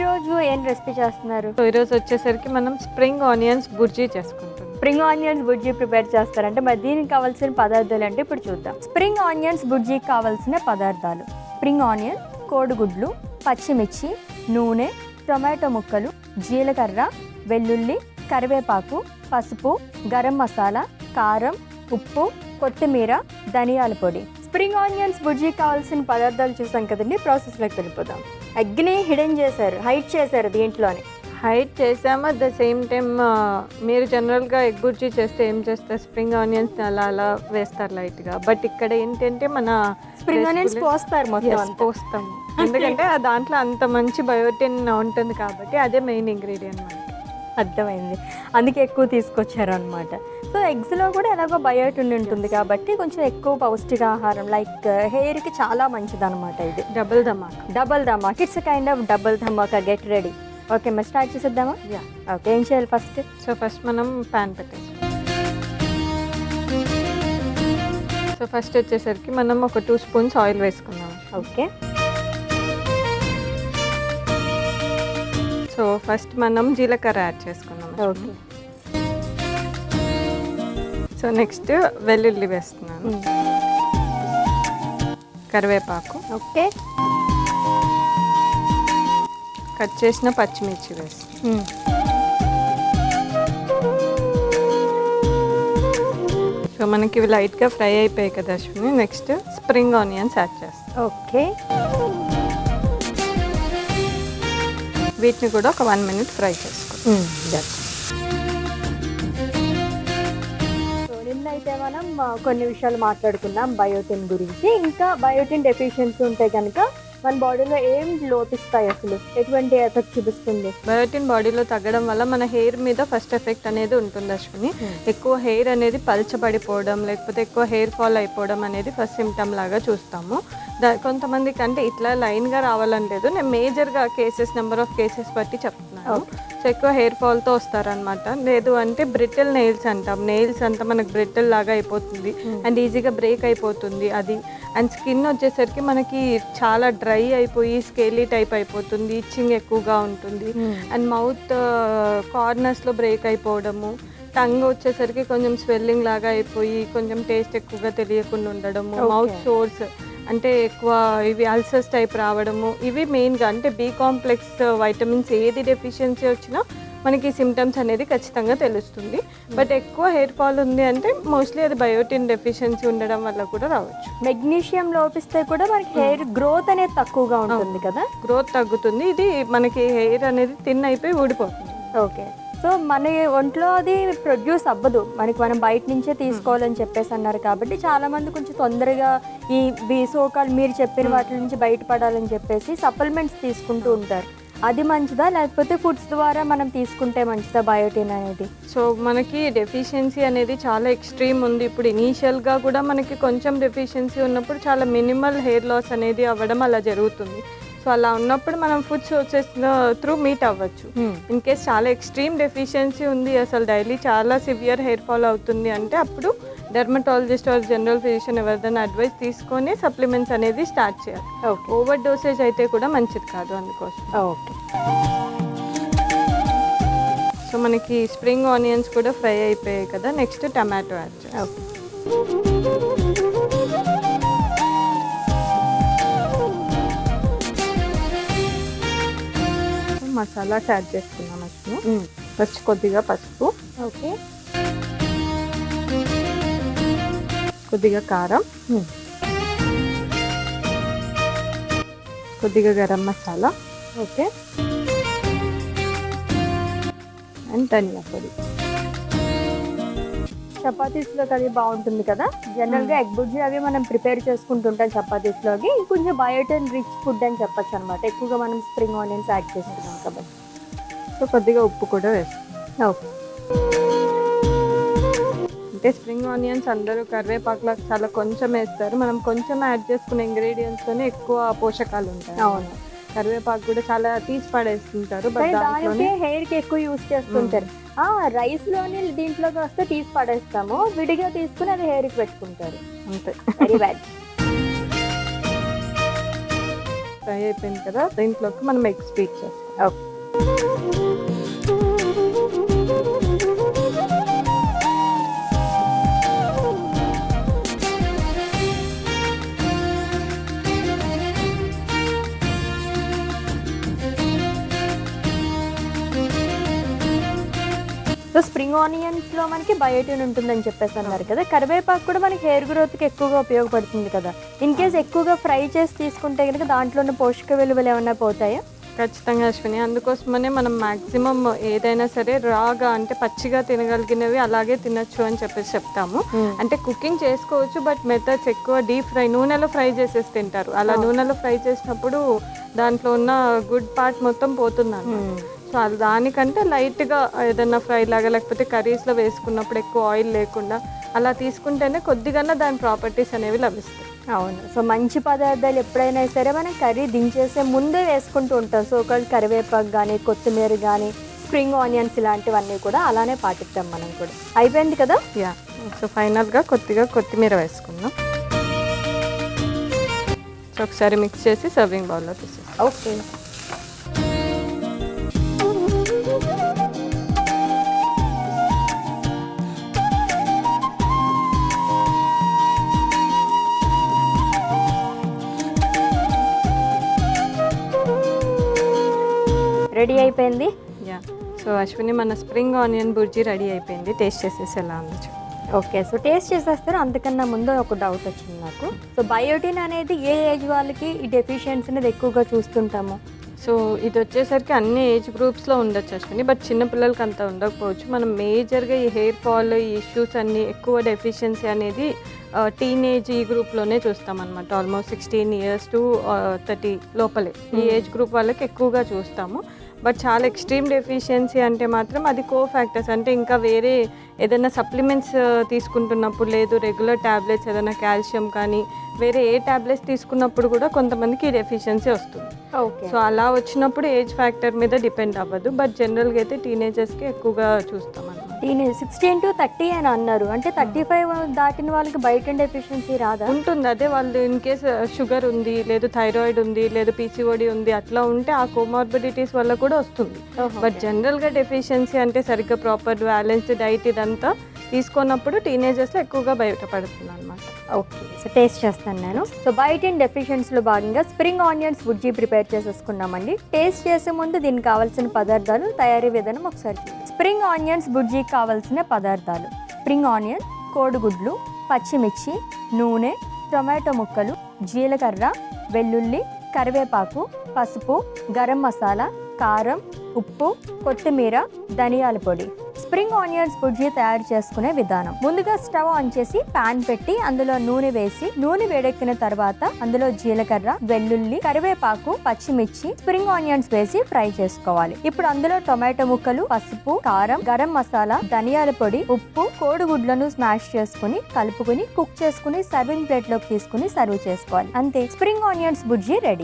ఈరోజు ఏం రెసిపీ చేస్తున్నారు? సో ఈరోజు వచ్చేసరికి మనం స్ప్రింగ్ ఆనియన్స్ బుర్జీ చేసుకుంటాం. స్ప్రింగ్ ఆనియన్స్ బుర్జీ ప్రిపేర్ చేస్తారంటే మరి దీనికి కావాల్సిన పదార్థాలు అంటే ఇప్పుడు చూద్దాం. స్ప్రింగ్ ఆనియన్స్ బుర్జీకి కావాల్సిన పదార్థాలు: స్ప్రింగ్ ఆనియన్, కోడిగుడ్లు, పచ్చిమిర్చి, నూనె, టొమాటో ముక్కలు, జీలకర్ర, వెల్లుల్లి, కరివేపాకు, పసుపు, గరం మసాలా, కారం, ఉప్పు, కొత్తిమీర, ధనియాల పొడి. స్ప్రింగ్ ఆనియన్స్ బుర్జీకి కావాల్సిన పదార్థాలు చూసాం కదండి. ప్రాసెస్లోకి వెళ్ళిపోదాం. ఎగ్ని హిడెన్ చేశారు, హైడ్ చేశారు దీంట్లోనే. హైడ్ చేసాము. అట్ ద సేమ్ టైమ్ మీరు జనరల్గా ఎగ్ బుర్జీ చేస్తే ఏం చేస్తారు, స్ప్రింగ్ ఆనియన్స్ అలా అలా వేస్తారు లైట్గా. బట్ ఇక్కడ ఏంటంటే మన స్ప్రింగ్ ఆనియన్స్ పోస్తారు మొత్తం. పోస్తాం ఎందుకంటే దాంట్లో అంత మంచి బయోటిన్ ఉంటుంది కాబట్టి అదే మెయిన్ ఇంగ్రీడియంట్ మనకి. అర్థమైంది, అందుకే ఎక్కువ తీసుకొచ్చారు అనమాట. సో ఎగ్స్లో కూడా ఎలాగో బయోటిన్ ఉంటుంది కాబట్టి కొంచెం ఎక్కువ పౌష్టికాహారం, లైక్ హెయిర్కి చాలా మంచిది అనమాట. ఇది double Dhamaka. It's kind of double Dhamaka. Get ready. Okay, మరి స్టార్ట్ చేసేద్దామా? యా. ఓకే, ఏం చేయాలి ఫస్ట్? సో ఫస్ట్ మనం ప్యాన్ పెట్టేస్తాం. సో ఫస్ట్ వచ్చేసరికి మనం ఒక 2 స్పూన్స్ ఆయిల్ వేసుకున్నాం. ఓకే. సో ఫస్ట్ మనం జీలకర్ర యాడ్ చేసుకున్నాం. ఓకే. సో నెక్స్ట్ వెల్లుల్లి వేస్తున్నాను, కరివేపాకు, ఓకే, కట్ చేసిన పచ్చిమిర్చి వేస్తాను. సో మనకి ఇవి లైట్గా ఫ్రై అయిపోయాయి కదా Ashwini. Next spring onions add చేస్తాం. ఓకే. వీటిని కూడా ఒక 1 మినిట్ ఫ్రై చేసుకోండి. అయితే మనం కొన్ని విషయాలు మాట్లాడుకున్నాం బయోటిన్ గురించి. ఇంకా బయోటిన్ డెఫిషియన్సీ ఉంటే కనుక మన బాడీలో ఏం లోపిస్తాయి, అసలు ఎటువంటి ఎఫెక్ట్ చూపిస్తుంది? బయోటిన్ బాడీలో తగ్గడం వల్ల మన హెయిర్ మీద ఫస్ట్ ఎఫెక్ట్ అనేది ఉంటుంది అశ్విని. ఎక్కువ హెయిర్ అనేది పల్చబడిపోవడం, లేకపోతే ఎక్కువ హెయిర్ ఫాల్ అయిపోవడం అనేది ఫస్ట్ సిమ్టమ్ లాగా చూస్తాము. కొంతమందికి అంటే ఇట్లా లైన్గా రావాలని లేదు, నేను మేజర్గా నెంబర్ ఆఫ్ కేసెస్ బట్టి చెప్తున్నాను. సో ఎక్కువ హెయిర్ ఫాల్తో వస్తారనమాట. లేదు అంటే బ్రిటిల్ నెయిల్స్ అంటాం. నెయిల్స్ అంతా మనకు బ్రిటిల్ లాగా అయిపోతుంది అండ్ ఈజీగా బ్రేక్ అయిపోతుంది అది. అండ్ స్కిన్ వచ్చేసరికి మనకి చాలా డ్రై అయిపోయి స్కేలీ టైప్ అయిపోతుంది, ఇచ్చింగ్ ఎక్కువగా ఉంటుంది. అండ్ మౌత్ కార్నర్స్లో బ్రేక్ అయిపోవడము, టంగ్ వచ్చేసరికి కొంచెం స్వెల్లింగ్ లాగా అయిపోయి కొంచెం టేస్ట్ ఎక్కువగా తెలియకుండా ఉండడము, మౌత్ సోర్స్ అంటే ఎక్కువ ఇవి అల్సర్స్ టైప్ రావడము, ఇవి మెయిన్గా. అంటే బి కాంప్లెక్స్ వైటమిన్స్ ఏది డెఫిషియన్సీ వచ్చినా మనకి సిమ్టమ్స్ అనేది ఖచ్చితంగా తెలుస్తుంది. బట్ ఎక్కువ హెయిర్ ఫాల్ ఉంది అంటే మోస్ట్లీ అది బయోటిన్ డెఫిషియన్సీ ఉండడం వల్ల కూడా రావచ్చు. మెగ్నీషియం లోపిస్తే కూడా మనకి హెయిర్ గ్రోత్ అనేది తక్కువగా ఉంటుంది కదా. గ్రోత్ తగ్గుతుంది, ఇది మనకి హెయిర్ అనేది థిన్ అయిపోయి ఊడిపోతుంది. ఓకే. సో మన ఒంట్లో అది ప్రొడ్యూస్ అవ్వదు, మనం బయట నుంచే తీసుకోవాలని చెప్పేసి అన్నారు కాబట్టి చాలామంది కొంచెం తొందరగా ఈ సోకాలు మీరు చెప్పిన వాటి నుంచి బయటపడాలని చెప్పేసి సప్లిమెంట్స్ తీసుకుంటూ ఉంటారు. అది మంచిదా, లేకపోతే ఫుడ్స్ ద్వారా మనం తీసుకుంటే మంచిదా బయోటిన్ అనేది? సో మనకి డెఫిషియన్సీ అనేది చాలా ఎక్స్ట్రీమ్ ఉంది. ఇప్పుడు ఇనీషియల్గా కూడా మనకి కొంచెం డెఫిషియన్సీ ఉన్నప్పుడు చాలా మినిమల్ హెయిర్ లాస్ అనేది అవ్వడం అలా జరుగుతుంది. సో అలా ఉన్నప్పుడు మనం ఫుడ్ సోర్సెస్ త్రూ మీట్ అవ్వచ్చు. ఇన్ కేస్ చాలా ఎక్స్ట్రీమ్ డెఫిషియన్సీ ఉంది, అసలు డైలీ చాలా సివియర్ హెయిర్ ఫాల్ అవుతుంది అంటే అప్పుడు డెర్మటాలజిస్ట్ ఆర్ జనరల్ ఫిజిషియన్ ఎవరిదైనా అడ్వైస్ తీసుకొని సప్లిమెంట్స్ అనేది స్టార్ట్ చేయాలి. ఓవర్ డోసేజ్ అయితే కూడా మంచిది కాదు అందుకోసం. ఓకే. సో మనకి స్ప్రింగ్ ఆనియన్స్ కూడా ఫ్రై అయిపోయాయి కదా. నెక్స్ట్ టమాటో యాడ్ చేయాలి. మసాలాస్ యాడ్ చేసుకున్నాం అసలు. ఫస్ట్ కొద్దిగా పసుపు, ఓకే, కొద్దిగా కారం, కొద్దిగా గరం మసాలా, ఓకే, అండ్ ధనియా పొడి. చపాతీస్లోకి అది బాగుంటుంది కదా. జనరల్గా ఎగ్ బుర్జీ అవి మనం ప్రిపేర్ చేసుకుంటుంటాం చపాతీస్లోకి. కొంచెం బయోటిన్ రిచ్ ఫుడ్ అని చెప్పచ్చు అనమాట, ఎక్కువగా మనం స్ప్రింగ్ ఆనియన్స్ యాడ్ చేసుకున్నాం కాబట్టి. సో కొద్దిగా ఉప్పు కూడా వేస్తాం. ఓకే. అంటే స్ప్రింగ్ ఆనియన్స్ అందరూ కరివేపాకులో చాలా కొంచెం వేస్తారు, మనం కొంచెం యాడ్ చేసుకునే ఇంగ్రీడియంట్స్తోనే ఎక్కువ పోషకాలు ఉంటాయి. అవును. కరివేపాకు కూడా చాలా తీసి పడేస్తుంటారు, హెయిర్ కి ఎక్కువ యూజ్ చేస్తుంటారు. రైస్లోని దీంట్లోకి వస్తే తీసి పడేస్తాము, విడిగా తీసుకుని అది హెయిర్కి పెట్టుకుంటారు అంతే. Very bad. ఫ్రై అయిపోయింది కదా, దీంట్లోకి మనం ఎగ్స్ బీట్ చేస్తాం. ఓకే. సో స్ప్రింగ్ ఆనియన్స్లో మనకి బయోటిన్ ఉంటుందని చెప్పేసి అన్నారు కదా, కరివేపాకు కూడా మనకి హెయిర్ గ్రోత్కి ఎక్కువగా ఉపయోగపడుతుంది కదా. ఇన్ కేస్ ఎక్కువగా ఫ్రై చేసి తీసుకుంటే కనుక దాంట్లో ఉన్న పోషక విలువలు ఏమన్నా పోతాయా? ఖచ్చితంగా అశ్విని, అందుకోసమనే మనం మ్యాక్సిమం ఏదైనా సరే రాగా అంటే పచ్చిగా తినగలిగినవి అలాగే తినచ్చు అని చెప్పేసి చెప్తాము. అంటే కుకింగ్ చేసుకోవచ్చు, బట్ మెథడ్స్ ఎక్కువ డీప్ ఫ్రై, నూనెలో ఫ్రై చేసేసి తింటారు. అలా నూనెలో ఫ్రై చేసినప్పుడు దాంట్లో ఉన్న గుడ్ పార్ట్ మొత్తం పోతుంది. సో దానికంటే లైట్గా ఏదైనా ఫ్రై లాగా లేకపోతే కర్రీస్లో వేసుకున్నప్పుడు ఎక్కువ ఆయిల్ లేకుండా అలా తీసుకుంటేనే కొద్దిగా దాని ప్రాపర్టీస్ అనేవి లభిస్తాయి. అవును. సో మంచి పదార్థాలు ఎప్పుడైనా సరే మనం కర్రీ దించేసే ముందే వేసుకుంటూ ఉంటాం. సో కరివేపాకు కానీ, కొత్తిమీర కానీ, స్ప్రింగ్ ఆనియన్స్ ఇలాంటివన్నీ కూడా అలానే పాటిస్తాం మనం కూడా. అయిపోయింది కదా. యా, సో ఫైనల్గా కొద్దిగా కొత్తిమీర వేసుకుందాం. సో ఒకసారి మిక్స్ చేసి సర్వింగ్ బౌల్లో తీసేస్తాం. ఓకే. రెడీ అయిపోయింది. యా, సో అశ్విని మన స్ప్రింగ్ ఆనియన్ బుర్జీ రెడీ అయిపోయింది. టేస్ట్ చేసేసి ఎలా ఉంది. ఓకే, సో టేస్ట్ చేసేస్తారు. అంతకన్నా ముందు ఒక డౌట్ వచ్చింది నాకు. సో బయోటిన్ అనేది ఏ ఏజ్ వాళ్ళకి ఈ డెఫిషియన్సీ అనేది ఎక్కువగా చూస్తుంటాము? సో ఇది వచ్చేసరికి అన్ని ఏజ్ గ్రూప్స్లో ఉండొచ్చు అశ్విని, బట్ చిన్నపిల్లలకి అంత ఉండకపోవచ్చు. మనం మేజర్గా ఈ హెయిర్ ఫాల్ ఈ ఇష్యూస్ అన్నీ ఎక్కువ డెఫిషియన్సీ అనేది టీనేజ్ ఈ గ్రూప్లోనే చూస్తామన్నమాట. ఆల్మోస్ట్ 16 years to 30 లోపలే ఈ ఏజ్ గ్రూప్ వాళ్ళకి ఎక్కువగా చూస్తాము. బట్ చాలా ఎక్స్ట్రీమ్ డెఫిషియన్సీ అంటే మాత్రం అది కో ఫ్యాక్టర్స్, అంటే ఇంకా వేరే ఏదైనా సప్లిమెంట్స్ తీసుకుంటున్నప్పుడు, లేదు రెగ్యులర్ ట్యాబ్లెట్స్ ఏదైనా కాల్షియం కానీ వేరే ఏ ట్యాబ్లెట్స్ తీసుకున్నప్పుడు కూడా కొంతమందికి ఈ డెఫిషియన్సీ వస్తుంది. ఓకే. సో అలా వచ్చినప్పుడు ఏజ్ ఫ్యాక్టర్ మీద డిపెండ్ అవ్వదు, బట్ జనరల్గా అయితే టీనేజర్స్కి ఎక్కువగా చూస్తాం అన్నమాట. టీనేజ్ 16 to 30 అని అన్నారు, అంటే 35 దాటిన వాళ్ళకి బయోటిన్ డెఫిషియన్సీ రాదా? ఉంటుంది. అదే వాళ్ళు ఇన్ కేస్ షుగర్ ఉంది, లేదు థైరాయిడ్ ఉంది, లేదు పీసీఓడి ఉంది, అట్లా ఉంటే ఆ కోమార్బిడిటీస్ వల్ల కూడా వస్తుంది. బట్ జనరల్గా డెఫిషియన్సీ అంటే సరిగ్గా ప్రాపర్ బ్యాలెన్స్డ్ డైట్ ఇదంతా తీసుకున్నప్పుడు టీనేజర్స్లో ఎక్కువగా బయటపడుతుంది అనమాట. ఓకే, సో టేస్ట్ చేస్తాను నేను. సో బయోటిన్ డెఫిషియన్సీలో భాగంగా స్ప్రింగ్ ఆనియన్స్ బుర్జీ ప్రిపేర్ చేసేసుకున్నామండి. టేస్ట్ చేసే ముందు దీనికి కావాల్సిన పదార్థాలు, తయారీ విధానం ఒకసారి చూద్దాం. స్ప్రింగ్ ఆనియన్స్ బుర్జీకి కావాల్సిన పదార్థాలు: స్ప్రింగ్ ఆనియన్, కోడిగుడ్లు, పచ్చిమిర్చి, నూనె, టొమాటో ముక్కలు, జీలకర్ర, వెల్లుల్లి, కరివేపాకు, పసుపు, గరం మసాలా, కారం, ఉప్పు, కొత్తిమీర, ధనియాల పొడి. స్ప్రింగ్ ఆనియన్స్ బుర్జీ తయారు చేసుకునే విధానం: ముందుగా స్టవ్ ఆన్ చేసి పాన్ పెట్టి అందులో నూనె వేసి, నూనె వేడెక్కిన తర్వాత అందులో జీలకర్ర, వెల్లుల్లి, కరివేపాకు, పచ్చిమిర్చి, స్ప్రింగ్ ఆనియన్స్ వేసి ఫ్రై చేసుకోవాలి. ఇప్పుడు అందులో టొమాటో ముక్కలు, పసుపు, కారం, గరం మసాలా, ధనియాల పొడి, ఉప్పు, కోడిగుడ్లను స్మాష్ చేసుకుని కలుపుకుని కుక్ చేసుకుని సర్వింగ్ ప్లేట్ లోకి తీసుకుని సర్వ్ చేసుకోవాలి. అంతే, స్ప్రింగ్ ఆనియన్స్ బుర్జీ రెడీ.